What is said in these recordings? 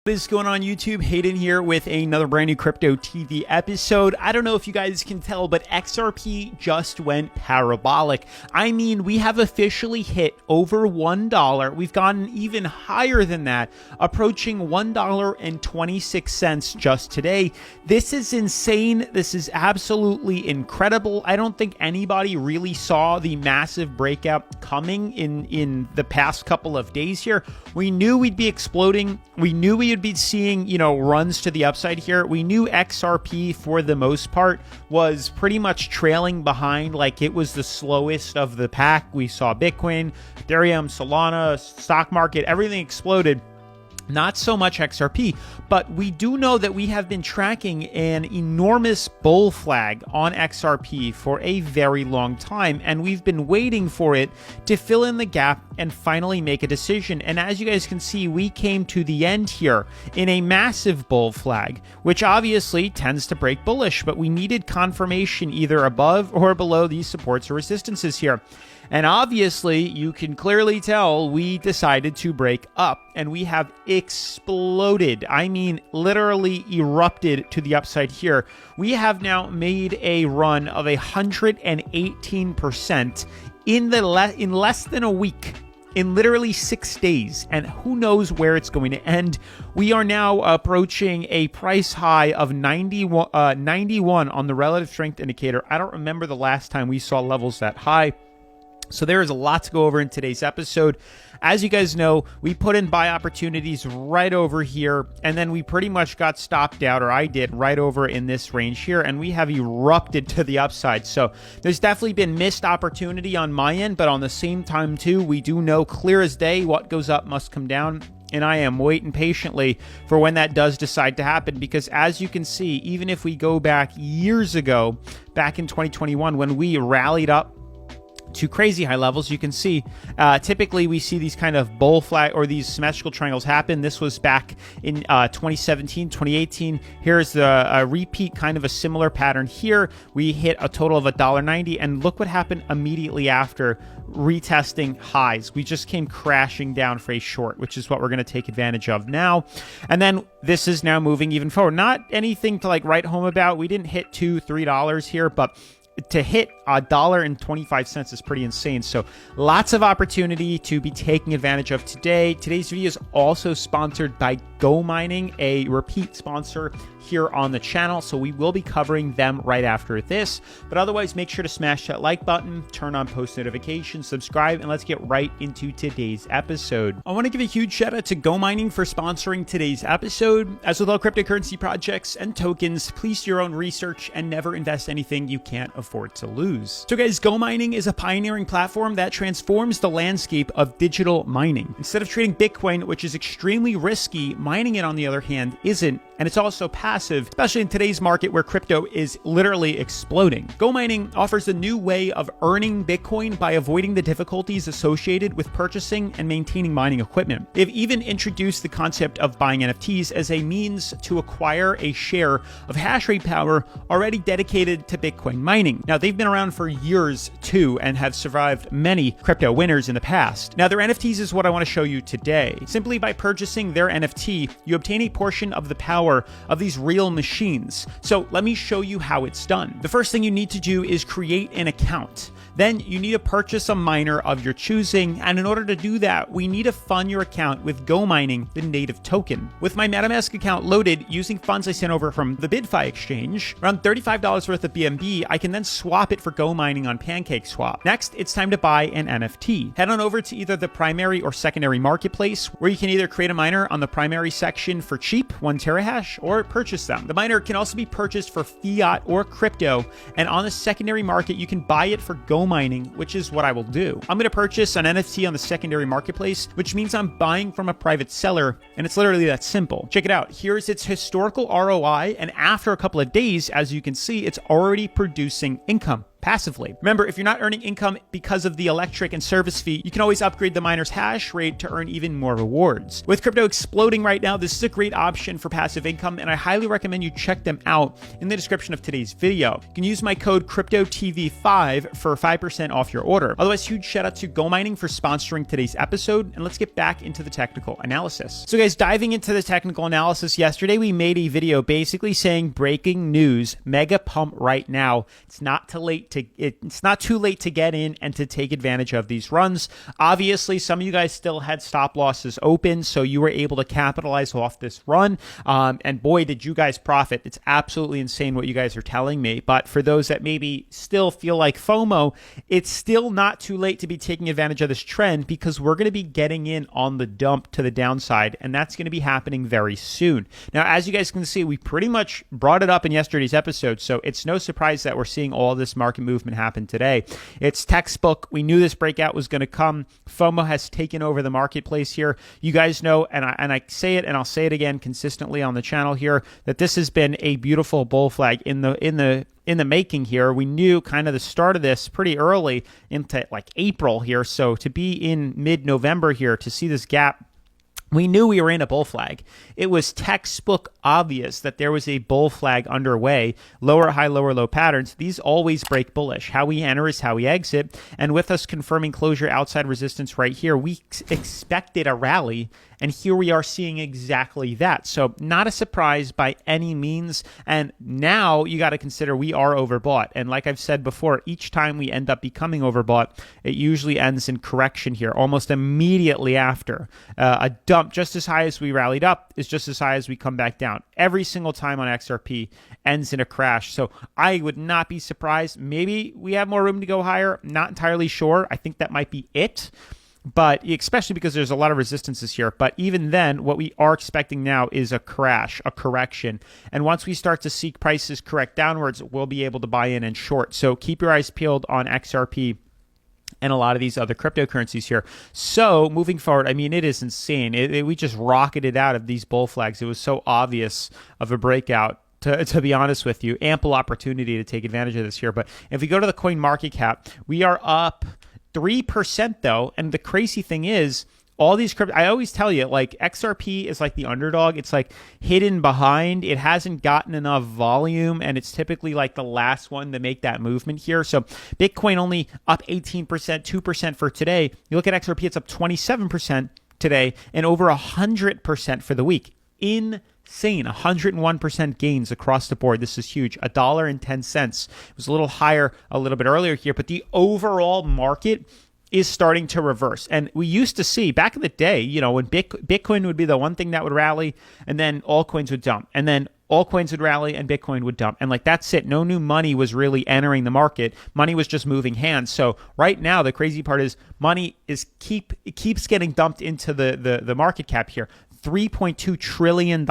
What is going on YouTube? Hayden here with another brand new Crypto TV episode. I don't know if you guys can tell, but XRP just went parabolic. I mean, we have officially hit over $1. We've gotten even higher than that, approaching $1.26 just today. This is insane. This is absolutely incredible. I don't think anybody really saw the massive breakout coming in the past couple of days here. We knew we'd be exploding. We knew we'd be seeing, runs to the upside here. We knew XRP for the most part was pretty much trailing behind, like it was the slowest of the pack. We saw Bitcoin, Ethereum, Solana, stock market, everything exploded. Not so much XRP, but we do know that we have been tracking an enormous bull flag on XRP for a very long time, and we've been waiting for it to fill in the gap and finally make a decision. And as you guys can see, we came to the end here in a massive bull flag, which obviously tends to break bullish, but we needed confirmation either above or below these supports or resistances here. And obviously, you can clearly tell we decided to break up, and we have exploded. I mean, literally erupted to the upside here. We have now made a run of 118% in less than a week. In literally 6 days, and who knows where it's going to end. We are now approaching a price high of 91 on the relative strength indicator. I don't remember the last time we saw levels that high. So there is a lot to go over in today's episode. As you guys know, we put in buy opportunities right over here, and then we pretty much got stopped out, or I did, right over in this range here, and we have erupted to the upside. So there's definitely been missed opportunity on my end, but on the same time too, we do know clear as day what goes up must come down. And I am waiting patiently for when that does decide to happen, because as you can see, even if we go back years ago, back in 2021, when we rallied up to crazy high levels, you can see typically we see these kind of bull flag or these symmetrical triangles happen. This was back in 2017, 2018. Here's the repeat, kind of a similar pattern here. We hit a total of $1.90, and look what happened immediately after retesting highs. We just came crashing down for a short, which is what we're going to take advantage of now. And then this is now moving even forward. Not anything to like write home about. We didn't hit $2, $3 here, but to hit $1.25 is pretty insane. So lots of opportunity to be taking advantage of today. Today's video is also sponsored by Go Mining, a repeat sponsor here on the channel. So we will be covering them right after this. But otherwise, make sure to smash that like button, turn on post notifications, subscribe, and let's get right into today's episode. I want to give a huge shout out to Go Mining for sponsoring today's episode. As with all cryptocurrency projects and tokens, please do your own research and never invest anything you can't afford to lose. So guys, Go Mining is a pioneering platform that transforms the landscape of digital mining. Instead of trading Bitcoin, which is extremely risky, mining it on the other hand isn't, and it's also passive, especially in today's market where crypto is literally exploding. Go Mining offers a new way of earning Bitcoin by avoiding the difficulties associated with purchasing and maintaining mining equipment. They've even introduced the concept of buying NFTs as a means to acquire a share of hash rate power already dedicated to Bitcoin mining. Now, they've been around for years too and have survived many crypto winners in the past. Now, their NFTs is what I want to show you today. Simply by purchasing their NFT, you obtain a portion of the power of these real machines. So let me show you how it's done. The first thing you need to do is create an account. Then you need to purchase a miner of your choosing, and in order to do that, we need to fund your account with Go Mining, the native token. With my MetaMask account loaded using funds I sent over from the BitFi exchange, around $35 worth of BNB, I can then swap it for Go Mining on PancakeSwap. Next, it's time to buy an NFT. Head on over to either the primary or secondary marketplace, where you can either create a miner on the primary section for cheap, 1 terahash, or purchase them. The miner can also be purchased for fiat or crypto, and on the secondary market, you can buy it for Go Mining, which is what I will do. I'm going to purchase an NFT on the secondary marketplace, which means I'm buying from a private seller, and it's literally that simple. Check it out. Here's its historical ROI, and after a couple of days, as you can see, it's already producing income. passively. Remember, if you're not earning income because of the electric and service fee, you can always upgrade the miner's hash rate to earn even more rewards. With crypto exploding right now, this is a great option for passive income, and I highly recommend you check them out in the description of today's video. You can use my code CryptoTV5 for 5% off your order. Otherwise, huge shout out to Go Mining for sponsoring today's episode, and let's get back into the technical analysis. So guys, diving into the technical analysis, yesterday we made a video basically saying breaking news, mega pump right now. It's not too late to get in and to take advantage of these runs. Obviously, some of you guys still had stop losses open, so you were able to capitalize off this run. And boy, did you guys profit. It's absolutely insane what you guys are telling me. But for those that maybe still feel like FOMO, it's still not too late to be taking advantage of this trend, because we're going to be getting in on the dump to the downside, and that's going to be happening very soon. Now, as you guys can see, we pretty much brought it up in yesterday's episode, so it's no surprise that we're seeing all this market movement happen today. It's textbook. We knew this breakout was going to come. FOMO has taken over the marketplace here. You guys know, and I say it, and I'll say it again consistently on the channel here, that this has been a beautiful bull flag in the making here. We knew kind of the start of this pretty early into like April here. So to be in mid-November here, to see this gap, we knew we were in a bull flag. It was textbook obvious that there was a bull flag underway. Lower high, lower low patterns. These always break bullish. How we enter is how we exit. And with us confirming closure outside resistance right here, we expected a rally. And here we are seeing exactly that. So not a surprise by any means. And now you got to consider we are overbought. And like I've said before, each time we end up becoming overbought, it usually ends in correction here almost immediately after. A dump just as high as we rallied up is just as high as we come back down. Every single time on XRP ends in a crash. So I would not be surprised. Maybe we have more room to go higher. Not entirely sure. I think that might be it. But especially because there's a lot of resistances here. But even then, what we are expecting now is a crash, a correction. And once we start to see prices correct downwards, we'll be able to buy in and short. So keep your eyes peeled on XRP and a lot of these other cryptocurrencies here. So moving forward, I mean, it is insane. We just rocketed out of these bull flags. It was so obvious of a breakout. To be honest with you, ample opportunity to take advantage of this here. But if we go to the coin market cap, we are up 3% though, and the crazy thing is, all these crypto, I always tell you, like XRP is like the underdog. It's like hidden behind. It hasn't gotten enough volume, and it's typically like the last one to make that movement here. So Bitcoin only up 18%, 2% for today. You look at XRP, it's up 27% today and over 100% for the week. Insane. 101% gains across the board. This is huge. $1.10. It was a little higher a little bit earlier here, but the overall market is starting to reverse. And we used to see back in the day, you know, when Bitcoin would be the one thing that would rally, and then altcoins would dump, and then altcoins would rally and Bitcoin would dump. And like, that's it. No new money was really entering the market. Money was just moving hands. So right now, the crazy part is money keeps getting dumped into the market cap here. $3.2 trillion.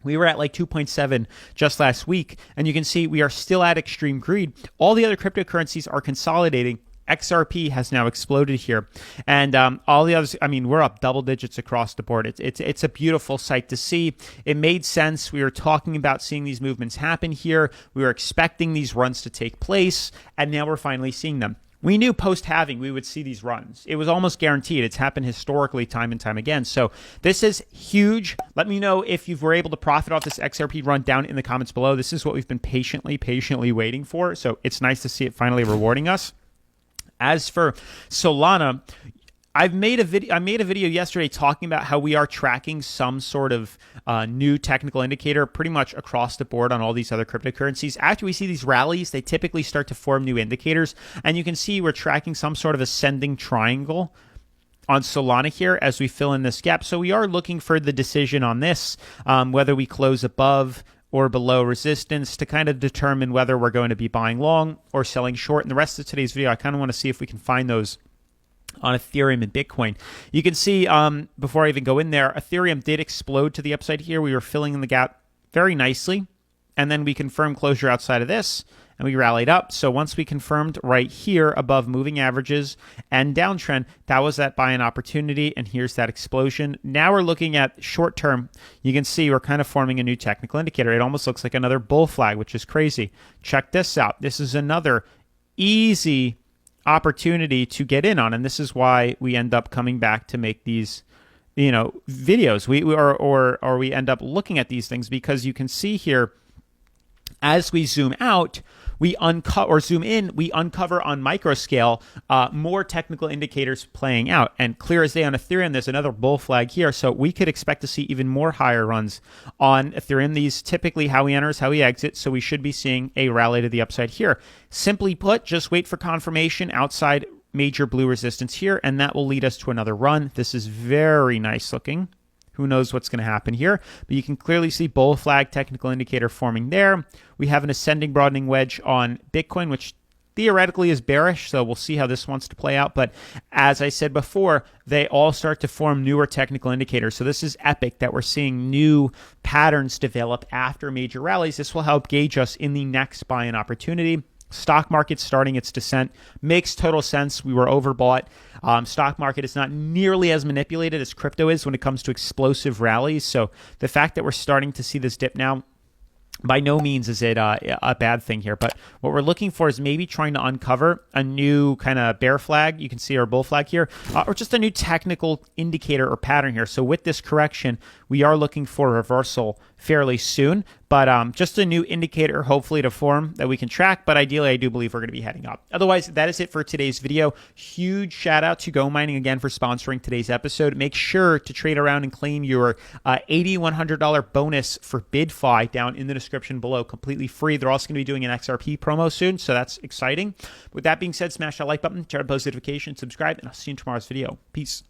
We were at like 2.7 just last week. And you can see we are still at extreme greed. All the other cryptocurrencies are consolidating. XRP has now exploded here. And all the others, I mean, we're up double digits across the board. It's a beautiful sight to see. It made sense. We were talking about seeing these movements happen here. We were expecting these runs to take place. And now we're finally seeing them. We knew post-halving we would see these runs. It was almost guaranteed. It's happened historically time and time again. So this is huge. Let me know if you were able to profit off this XRP run down in the comments below. This is what we've been patiently waiting for. So it's nice to see it finally rewarding us. As for Solana, I made a video yesterday talking about how we are tracking some sort of new technical indicator pretty much across the board on all these other cryptocurrencies. After we see these rallies, they typically start to form new indicators. And you can see we're tracking some sort of ascending triangle on Solana here as we fill in this gap. So we are looking for the decision on this, whether we close above or below resistance, to kind of determine whether we're going to be buying long or selling short. In the rest of today's video, I kind of want to see if we can find those on Ethereum and Bitcoin. You can see, before I even go in there, Ethereum did explode to the upside here. We were filling in the gap very nicely. and then we confirmed closure outside of this, and we rallied up. So once we confirmed right here above moving averages and downtrend, that was that buying opportunity, and here's that explosion. Now we're looking at short term. You can see we're kind of forming a new technical indicator. It almost looks like another bull flag, which is crazy. Check this out. This is another easy opportunity to get in on, and this is why we end up coming back to make these videos. We end up looking at these things, because you can see here as we zoom out, we zoom in, we uncover on micro scale more technical indicators playing out. And clear as day on Ethereum, there's another bull flag here. So we could expect to see even more higher runs on Ethereum. These typically how we enter is how we exit. So we should be seeing a rally to the upside here. Simply put, just wait for confirmation outside major blue resistance here, and that will lead us to another run. This is very nice looking. Who knows what's going to happen here? But you can clearly see bull flag technical indicator forming there. We have an ascending broadening wedge on Bitcoin, which theoretically is bearish, so we'll see how this wants to play out. But as I said before, they all start to form newer technical indicators. So this is epic that we're seeing new patterns develop after major rallies. This will help gauge us in the next buy-in opportunity. Stock market starting its descent makes total sense. We were overbought. Stock market is not nearly as manipulated as crypto is when it comes to explosive rallies. So the fact that we're starting to see this dip now, by no means is it a bad thing here. But what we're looking for is maybe trying to uncover a new kind of bear flag. You can see our bull flag here, or just a new technical indicator or pattern here. So with this correction, we are looking for a reversal fairly soon. But just a new indicator, hopefully, to form that we can track. But ideally, I do believe we're going to be heading up. Otherwise, that is it for today's video. Huge shout out to Go Mining again for sponsoring today's episode. Make sure to trade around and claim your $8,100 bonus for BidFi down in the description below, completely free. They're also going to be doing an XRP promo soon, so that's exciting. With that being said, smash that like button, turn on post notifications, subscribe, and I'll see you in tomorrow's video. Peace.